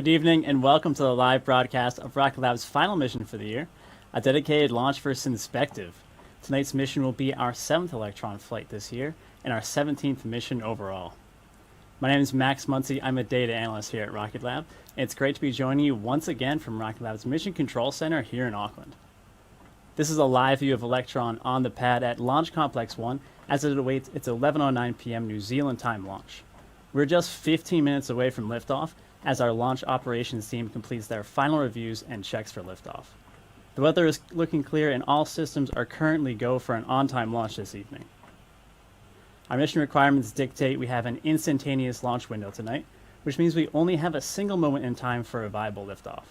Good evening and welcome to the live broadcast of Rocket Lab's final mission for the year, a dedicated launch for Synspective. Tonight's mission will be our 7th Electron flight this year and our 17th mission overall. My name is Max Muncy. I'm a data analyst here at Rocket Lab, and it's great to be joining you once again from Rocket Lab's Mission Control Center here in Auckland. This is a live view of Electron on the pad at Launch Complex 1 as it awaits its 11:09 p.m. New Zealand time launch. We're just 15 minutes away from liftoff as our launch operations team completes their final reviews and checks for liftoff. The weather is looking clear and all systems are currently go for an on-time launch this evening. Our mission requirements dictate we have an instantaneous launch window tonight, which means we only have a single moment in time for a viable liftoff.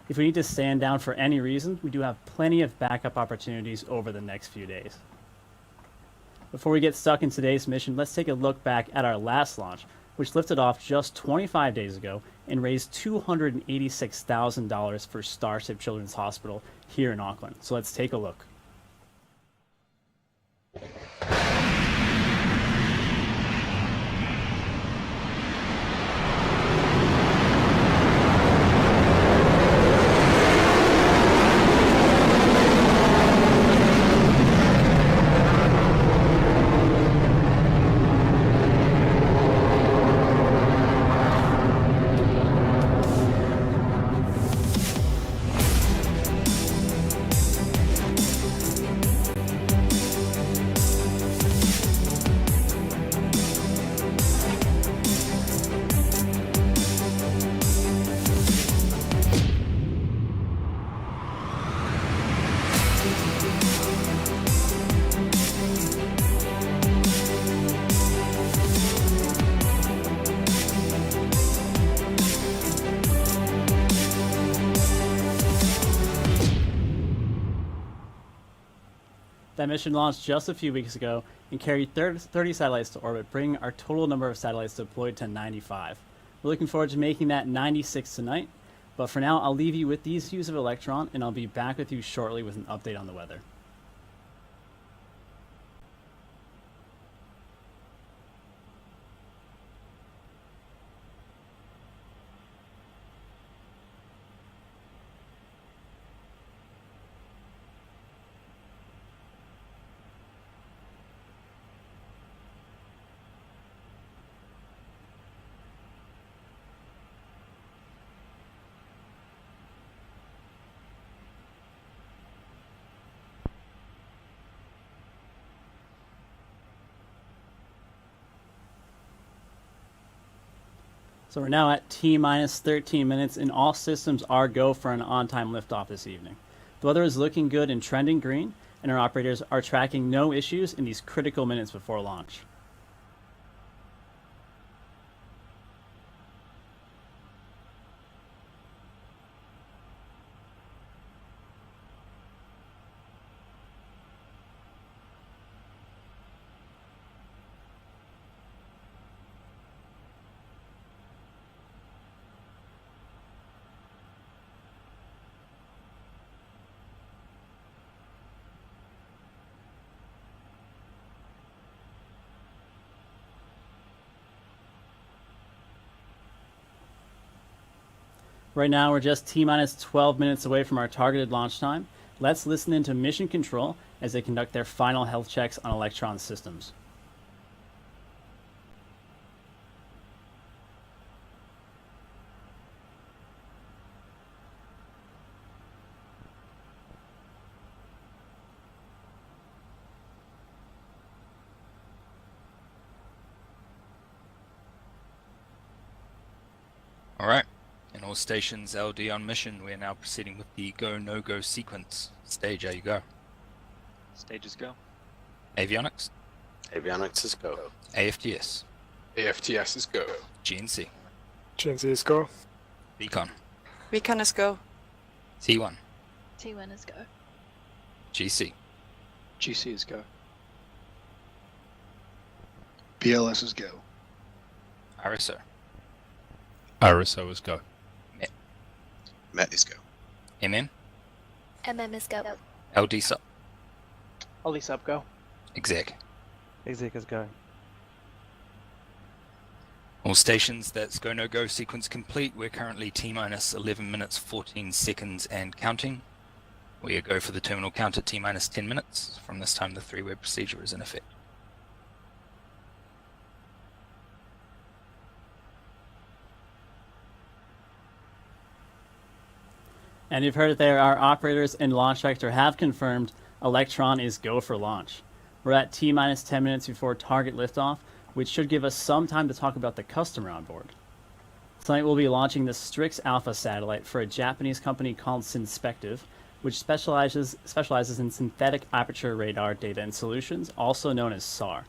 If we need to stand down for any reason, we do have plenty of backup opportunities over the next few days. Before we get stuck in today's mission, let's take a look back at our last launch, which lifted off just 25 days ago and raised $286,000 for Starship Children's Hospital here in Auckland. So let's take a look. That mission launched just a few weeks ago and carried 30 satellites to orbit, bringing our total number of satellites deployed to 95. We're looking forward to making that 96 tonight, but for now I'll leave you with these views of Electron and I'll be back with you shortly with an update on the weather. So we're now at T-minus 13 minutes and all systems are go for an on-time liftoff this evening. The weather is looking good and trending green, and our operators are tracking no issues in these critical minutes before launch. Right now, we're just T-minus 12 minutes away from our targeted launch time. Let's listen into Mission Control as they conduct their final health checks on Electron systems. All right. In all stations LD on mission, we are now proceeding with the go-no-go sequence. Stage, how you go? Stages go. Avionics? Avionics is go. AFTS? AFTS is go. GNC? GNC is go. Recon? Recon is go. T1? T1 is go. GC? GC is go. BLS is go. RSO? RSO is go. Met is go. MM? MM is go. LD sub? LD sub, go. Exec? Exec is go. All stations, that's go no go sequence complete. We're currently T-minus 11 minutes 14 seconds and counting. We go for the terminal count at T-minus 10 minutes. From this time the three-way procedure is in effect. And you've heard it there, our operators and launch vector have confirmed Electron is go for launch. We're at T-minus 10 minutes before target liftoff, which should give us some time to talk about the customer on board. Tonight we'll be launching the Strix Alpha satellite for a Japanese company called Synspective, which specializes in synthetic aperture radar data and solutions, also known as SAR.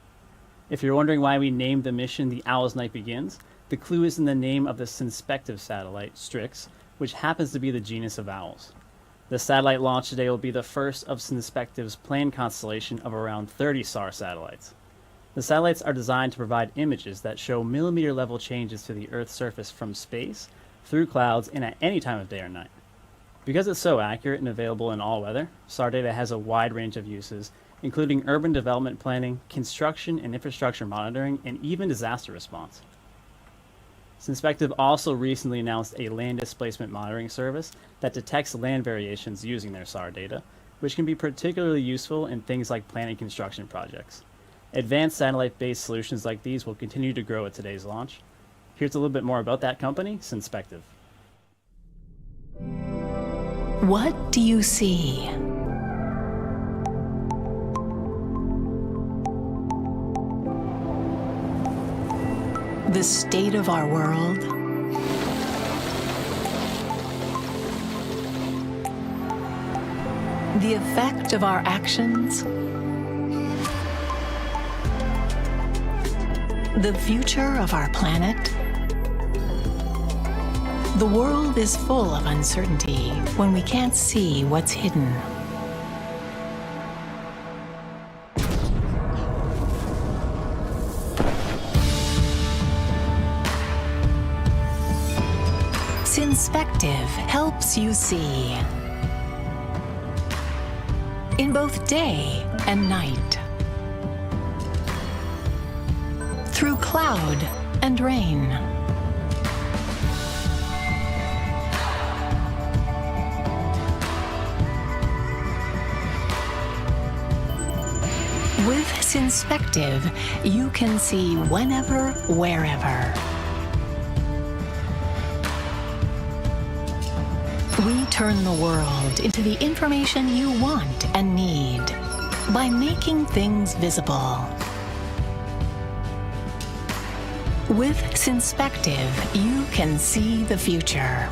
If you're wondering why we named the mission The Owl's Night Begins, the clue is in the name of the Synspective satellite, Strix, which happens to be the genus of owls. The satellite launch today will be the first of Synspective's planned constellation of around 30 SAR satellites. The satellites are designed to provide images that show millimeter-level changes to the Earth's surface from space, through clouds, and at any time of day or night. Because it's so accurate and available in all weather, SAR data has a wide range of uses, including urban development planning, construction and infrastructure monitoring, and even disaster response. Synspective also recently announced a land displacement monitoring service that detects land variations using their SAR data, which can be particularly useful in things like planning construction projects. Advanced satellite-based solutions like these will continue to grow at today's launch. Here's a little bit more about that company, Synspective. What do you see? The state of our world? The effect of our actions? The future of our planet? The world is full of uncertainty when we can't see what's hidden. Synspective helps you see in both day and night, through cloud and rain, with Synspective, you can see whenever, wherever. We turn the world into the information you want and need by making things visible. With Synspective, you can see the future.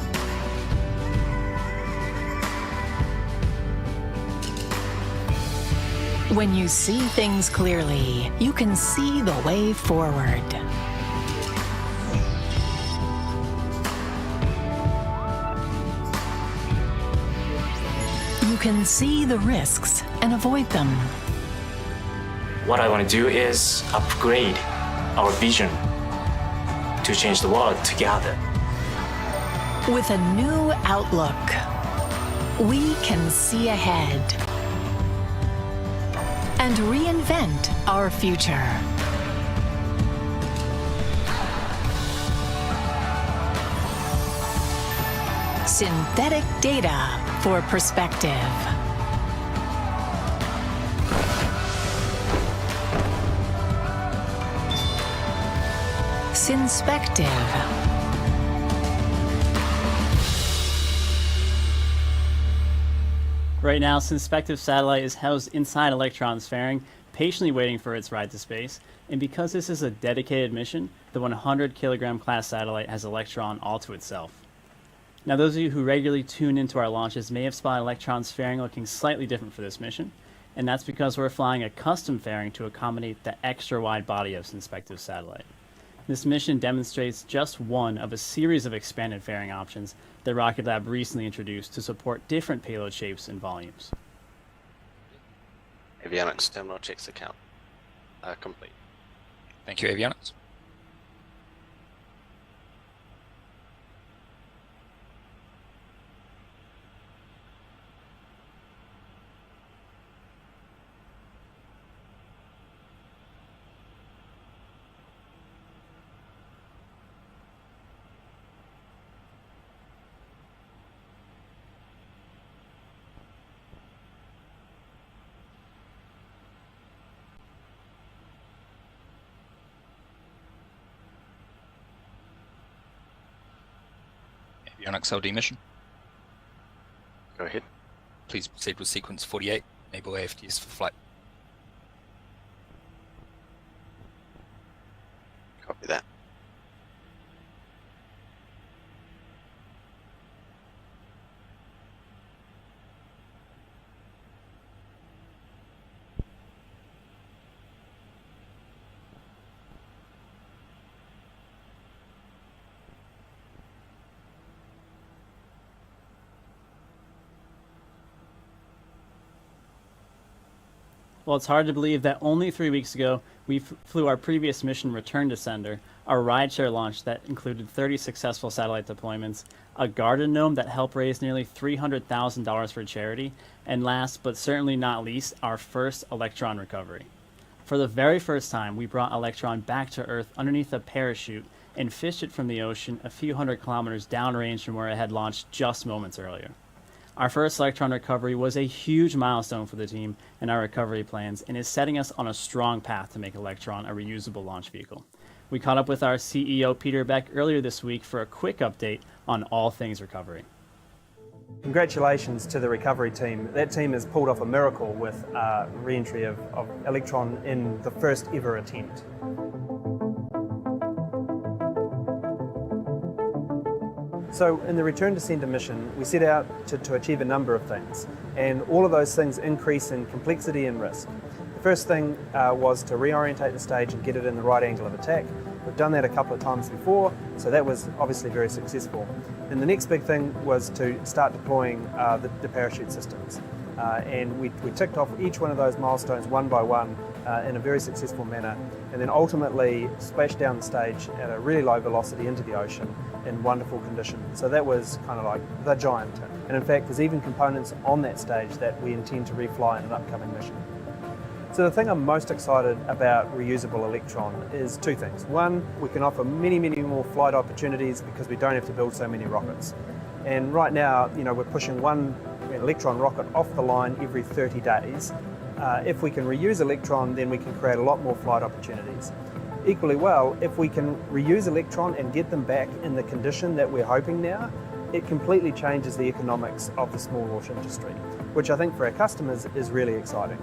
When you see things clearly, you can see the way forward. You can see the risks and avoid them. What I want to do is upgrade our vision to change the world together. With a new outlook, we can see ahead and reinvent our future. Synthetic data for perspective. Synspective. Right now, Synspective satellite is housed inside Electron's fairing, patiently waiting for its ride to space. And because this is a dedicated mission, the 100 kilogram class satellite has Electron all to itself. Now, those of you who regularly tune into our launches may have spotted Electron's fairing looking slightly different for this mission, and that's because we're flying a custom fairing to accommodate the extra wide body of Synspective satellite. This mission demonstrates just one of a series of expanded fairing options that Rocket Lab recently introduced to support different payload shapes and volumes. Avionics terminal checks account complete. Thank you, Avionics. Avionics LD mission. Go ahead. Please proceed with sequence 48. Enable AFTS for flight. Copy that. Well, it's hard to believe that only 3 weeks ago we flew our previous mission, Return to Sender, our rideshare launch that included 30 successful satellite deployments, a garden gnome that helped raise nearly $300,000 for charity, and last but certainly not least, our first Electron recovery. For the very first time, we brought Electron back to Earth underneath a parachute and fished it from the ocean a few hundred kilometers downrange from where it had launched just moments earlier. Our first Electron recovery was a huge milestone for the team and our recovery plans, and is setting us on a strong path to make Electron a reusable launch vehicle. We caught up with our CEO Peter Beck earlier this week for a quick update on all things recovery. Congratulations to the recovery team. That team has pulled off a miracle with re-entry of Electron in the first ever attempt. So in the Return to Sender mission, we set out to achieve a number of things, and all of those things increase in complexity and risk. The first thing was to reorientate the stage and get it in the right angle of attack. We've done that a couple of times before, so that was obviously very successful. And the next big thing was to start deploying the parachute systems. And we ticked off each one of those milestones one by one in a very successful manner, and then ultimately splashed down the stage at a really low velocity into the ocean in wonderful condition. So that was kind of like the giant tip. And in fact, there's even components on that stage that we intend to refly in an upcoming mission. So the thing I'm most excited about reusable Electron is two things. One, we can offer many, many more flight opportunities because we don't have to build so many rockets. And right now, we're pushing one Electron rocket off the line every 30 days. If we can reuse Electron, then we can create a lot more flight opportunities. Equally well, if we can reuse Electron and get them back in the condition that we're hoping now, it completely changes the economics of the small launch industry, which I think for our customers is really exciting.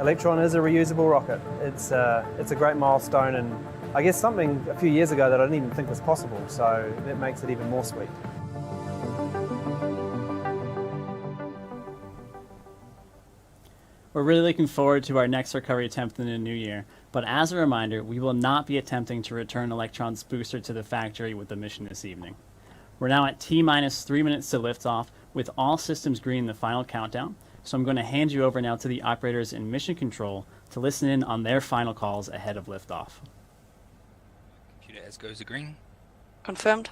Electron is a reusable rocket. It's a great milestone, and I guess something a few years ago that I didn't even think was possible, so that makes it even more sweet. We're really looking forward to our next recovery attempt in the new year, but as a reminder, we will not be attempting to return Electron's booster to the factory with the mission this evening. We're now at T-minus 3 minutes to liftoff, with all systems green in the final countdown, so I'm going to hand you over now to the operators in mission control to listen in on their final calls ahead of liftoff. Computer as goes a green. Confirmed.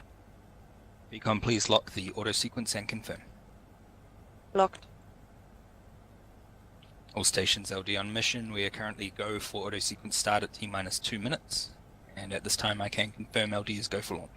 Beacon, please lock the auto sequence and confirm. Locked. All stations LD on mission. We are currently go for auto sequence start at T-minus 2 minutes, and at this time I can confirm LD is go for launch.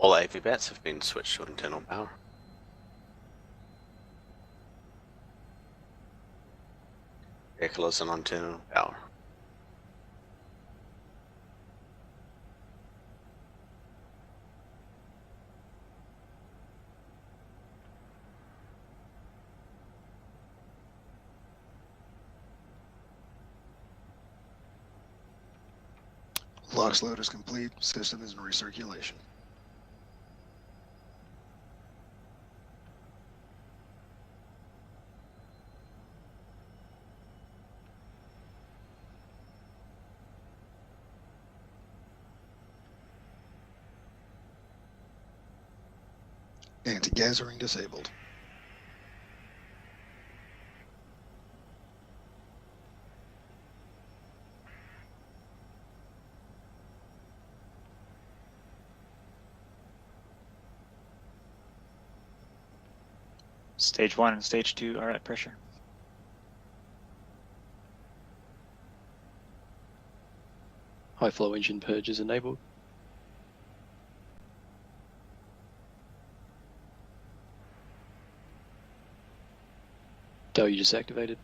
All AV bats have been switched to internal power. Vehicle is on internal power. LOX load is complete. System is in recirculation. Anti-gas ring disabled. Stage 1 and Stage 2 are at pressure. High flow engine purge is enabled. Deluge activated.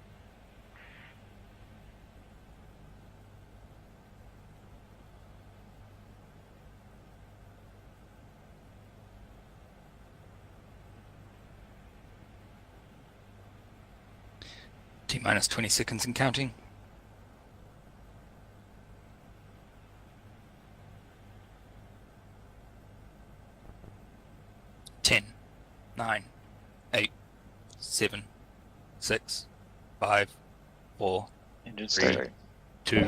T-minus 20 seconds and counting. 10, 9, 8, 7, 6, 5, 4, Engine 3, start. 2.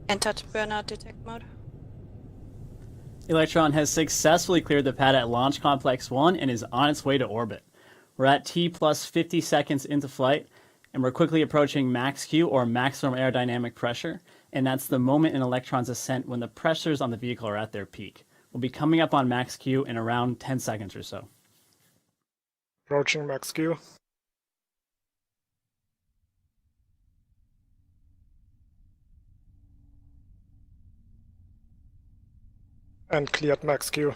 Entered burnout detect mode. Electron has successfully cleared the pad at Launch Complex 1 and is on its way to orbit. We're at T plus 50 seconds into flight, and we're quickly approaching max Q, or maximum aerodynamic pressure, and that's the moment in Electron's ascent when the pressures on the vehicle are at their peak. We'll be coming up on max Q in around 10 seconds or so. Approaching max Q. And cleared max Q.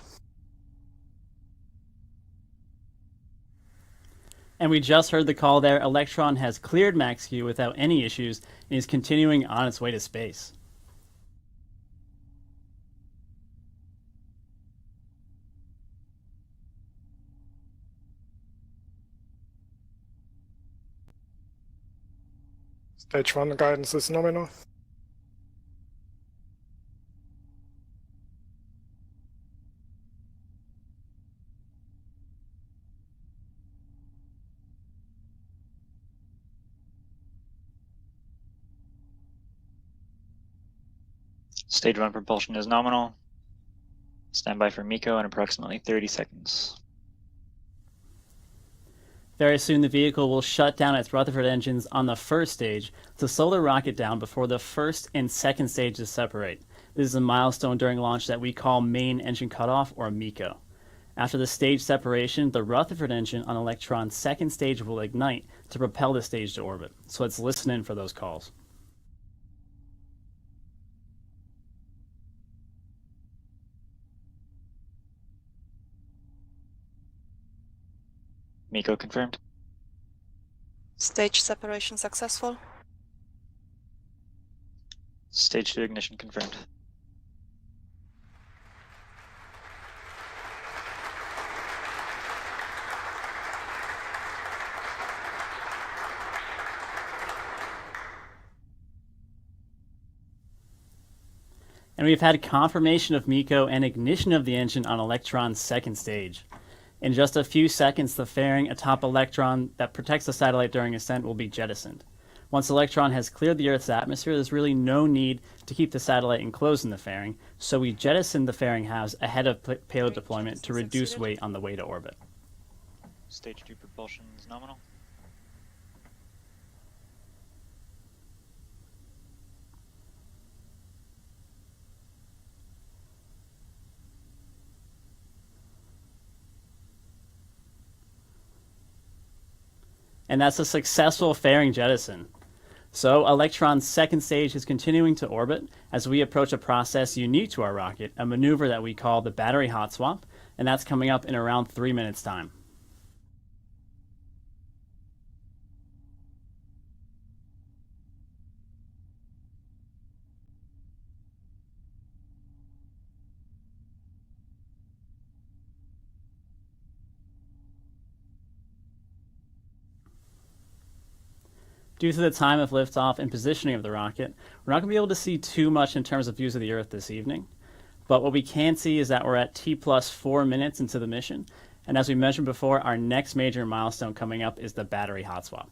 And we just heard the call there. Electron has cleared max Q without any issues and is continuing on its way to space. Stage 1 guidance is nominal. Stage 1 propulsion is nominal. Stand by for MECO in approximately 30 seconds. Very soon the vehicle will shut down its Rutherford engines on the first stage to slow the rocket down before the first and second stages separate. This is a milestone during launch that we call main engine cutoff, or MECO. After the stage separation, the Rutherford engine on Electron's second stage will ignite to propel the stage to orbit. So let's listen in for those calls. MECO confirmed. Stage separation successful. Stage 2 ignition confirmed. And we've had confirmation of MECO and ignition of the engine on Electron's second stage. In just a few seconds, the fairing atop Electron that protects the satellite during ascent will be jettisoned. Once Electron has cleared the Earth's atmosphere, there's really no need to keep the satellite enclosed in the fairing, so we jettison the fairing halves ahead of payload deployment to reduce weight on the way to orbit. Stage 2 propulsion is nominal. And that's a successful fairing jettison. So Electron's second stage is continuing to orbit as we approach a process unique to our rocket, a maneuver that we call the battery hot swap, and that's coming up in around 3 minutes' time. Due to the time of liftoff and positioning of the rocket, we're not going to be able to see too much in terms of views of the Earth this evening. But what we can see is that we're at T plus 4 minutes into the mission. And as we mentioned before, our next major milestone coming up is the battery hot swap.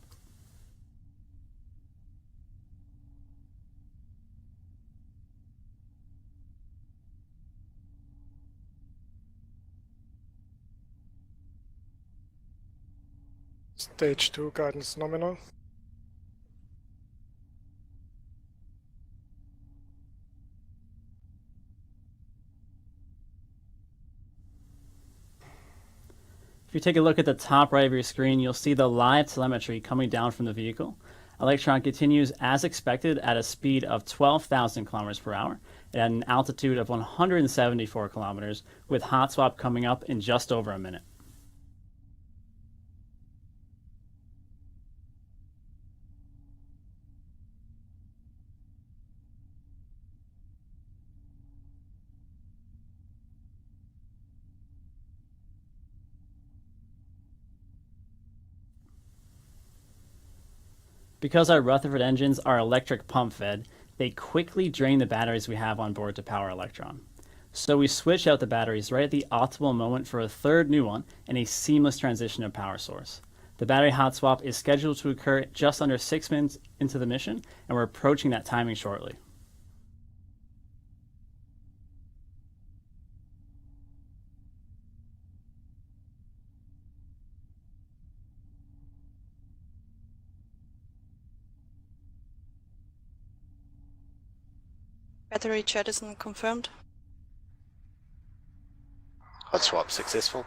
Stage 2 guidance nominal. If you take a look at the top right of your screen, you'll see the live telemetry coming down from the vehicle. Electron continues as expected at a speed of 12,000 kilometers per hour and at an altitude of 174 kilometers, with hot swap coming up in just over a minute. Because our Rutherford engines are electric pump fed, they quickly drain the batteries we have on board to power Electron. So we switch out the batteries right at the optimal moment for a third new one and a seamless transition of power source. The battery hot swap is scheduled to occur just under 6 minutes into the mission, and we're approaching that timing shortly. Battery jettison confirmed. Hot swap successful.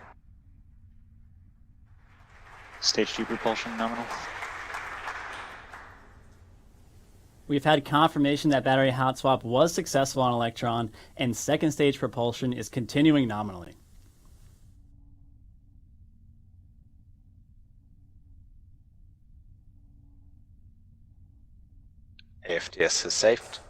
Stage 2 propulsion nominal. We've had confirmation that battery hot swap was successful on Electron, and second stage propulsion is continuing nominally. AFTS is saved.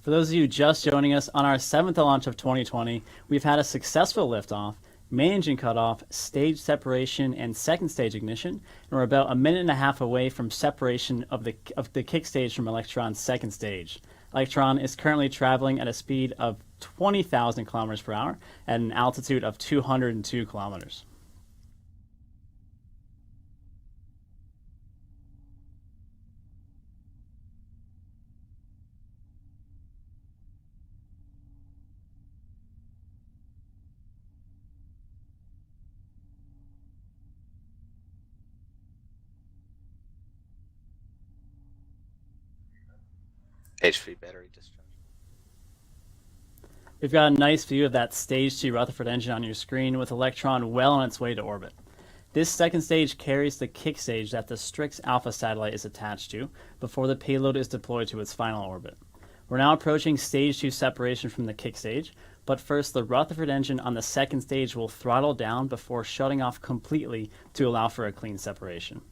For those of you just joining us, on our 7th launch of 2020, we've had a successful liftoff, main engine cutoff, stage separation, and second stage ignition, and we're about a minute and a half away from separation of the kick stage from Electron's second stage. Electron is currently traveling at a speed of 20,000 kilometers per hour at an altitude of 202 kilometers. H3 battery discharge. We've got a nice view of that stage 2 Rutherford engine on your screen with Electron well on its way to orbit. This second stage carries the kick stage that the Strix Alpha satellite is attached to before the payload is deployed to its final orbit. We're now approaching stage 2 separation from the kick stage, but first the Rutherford engine on the second stage will throttle down before shutting off completely to allow for a clean separation.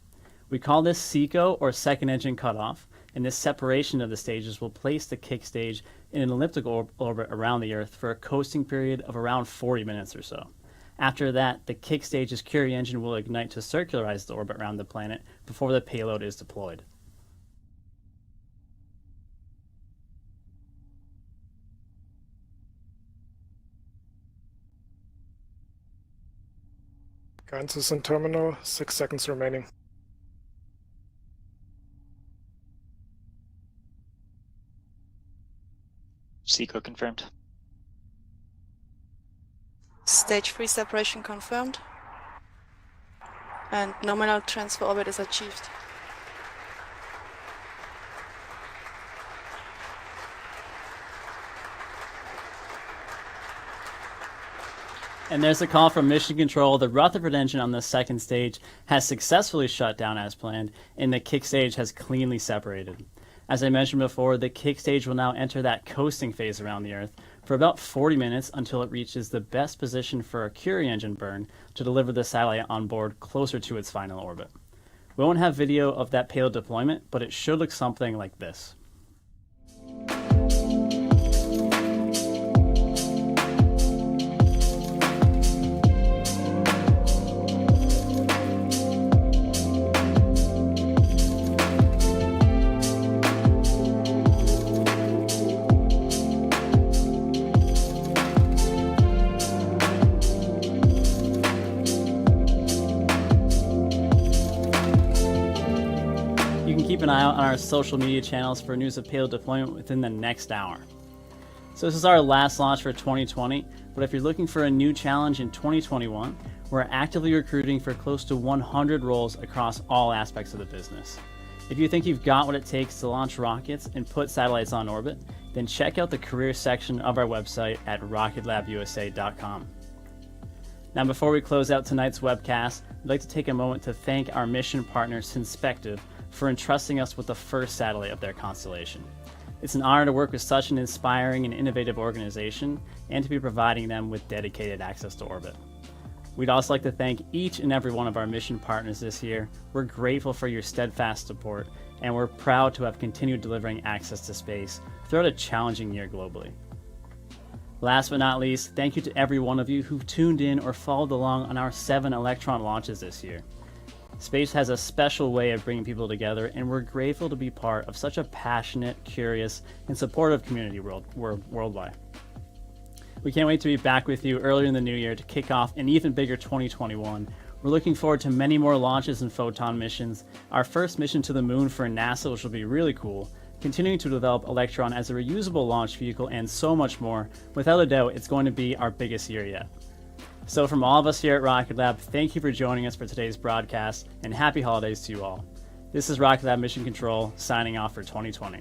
We call this SECO, or second engine cutoff, and this separation of the stages will place the kick stage in an elliptical orbit around the Earth for a coasting period of around 40 minutes or so. After that, the kick stage's Curie engine will ignite to circularize the orbit around the planet before the payload is deployed. Guidance is in terminal, 6 seconds remaining. SECO confirmed. Stage 3 separation confirmed. And nominal transfer orbit is achieved. And there's a call from Mission Control. The Rutherford engine on the second stage has successfully shut down as planned, and the kick stage has cleanly separated. As I mentioned before, the kick stage will now enter that coasting phase around the Earth for about 40 minutes until it reaches the best position for a Curie engine burn to deliver the satellite on board closer to its final orbit. We won't have video of that payload deployment, but it should look something like this. You can keep an eye out on our social media channels for news of payload deployment within the next hour. So this is our last launch for 2020, but if you're looking for a new challenge in 2021, we're actively recruiting for close to 100 roles across all aspects of the business. If you think you've got what it takes to launch rockets and put satellites on orbit, then check out the career section of our website at rocketlabusa.com. Now, before we close out tonight's webcast, I'd like to take a moment to thank our mission partner, Synspective, for entrusting us with the first satellite of their constellation. It's an honor to work with such an inspiring and innovative organization and to be providing them with dedicated access to orbit. We'd also like to thank each and every one of our mission partners this year. We're grateful for your steadfast support, and we're proud to have continued delivering access to space throughout a challenging year globally. Last but not least, thank you to every one of you who've tuned in or followed along on our 7 Electron launches this year. Space has a special way of bringing people together, and we're grateful to be part of such a passionate, curious, and supportive community worldwide. We can't wait to be back with you earlier in the new year to kick off an even bigger 2021. We're looking forward to many more launches and Photon missions, our first mission to the moon for NASA, which will be really cool, continuing to develop Electron as a reusable launch vehicle, and so much more. Without a doubt, it's going to be our biggest year yet. So from all of us here at Rocket Lab, thank you for joining us for today's broadcast, and happy holidays to you all. This is Rocket Lab Mission Control, signing off for 2020.